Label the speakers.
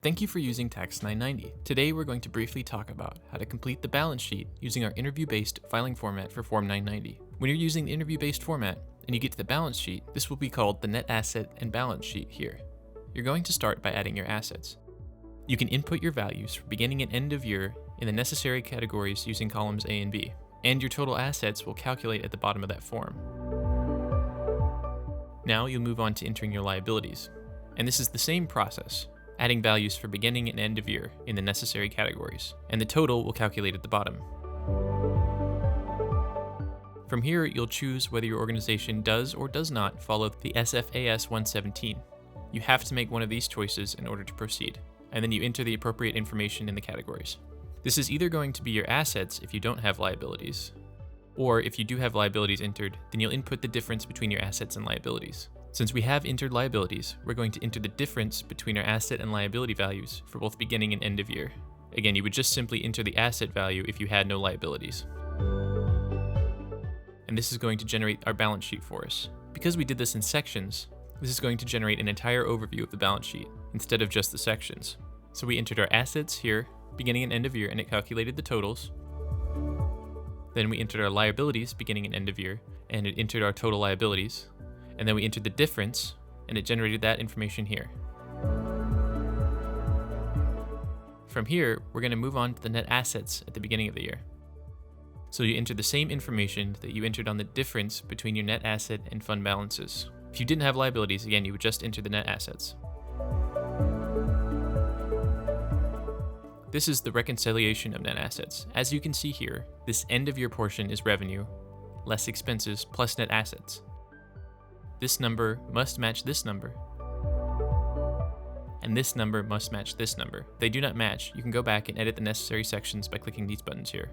Speaker 1: Thank you for using Tax 990. Today we're going to briefly talk about how to complete the balance sheet using our interview-based filing format for Form 990. When you're using the interview-based format and you get to the balance sheet, this will be called the net asset and balance sheet here. You're going to start by adding your assets. You can input your values for beginning and end of year in the necessary categories using columns A and B, and your total assets will calculate at the bottom of that form. Now you'll move on to entering your liabilities, and this is the same process, adding values for beginning and end of year in the necessary categories, and the total will calculate at the bottom. From here, you'll choose whether your organization does or does not follow the SFAS 117. You have to make one of these choices in order to proceed, and then you enter the appropriate information in the categories. This is either going to be your assets if you don't have liabilities, or if you do have liabilities entered, then you'll input the difference between your assets and liabilities. Since we have entered liabilities, we're going to enter the difference between our asset and liability values for both beginning and end of year. Again, you would just simply enter the asset value if you had no liabilities. And this is going to generate our balance sheet for us. Because we did this in sections, this is going to generate an entire overview of the balance sheet instead of just the sections. So we entered our assets here, beginning and end of year, and it calculated the totals. Then we entered our liabilities, beginning and end of year, and it entered our total liabilities. And then we entered the difference, and it generated that information here. From here, we're going to move on to the net assets at the beginning of the year. So you enter the same information that you entered on the difference between your net asset and fund balances. If you didn't have liabilities, again, you would just enter the net assets. This is the reconciliation of net assets. As you can see here, this end of year portion is revenue, less expenses, plus net assets. This number must match this number, and this number must match this number. If they do not match, you can go back and edit the necessary sections by clicking these buttons here.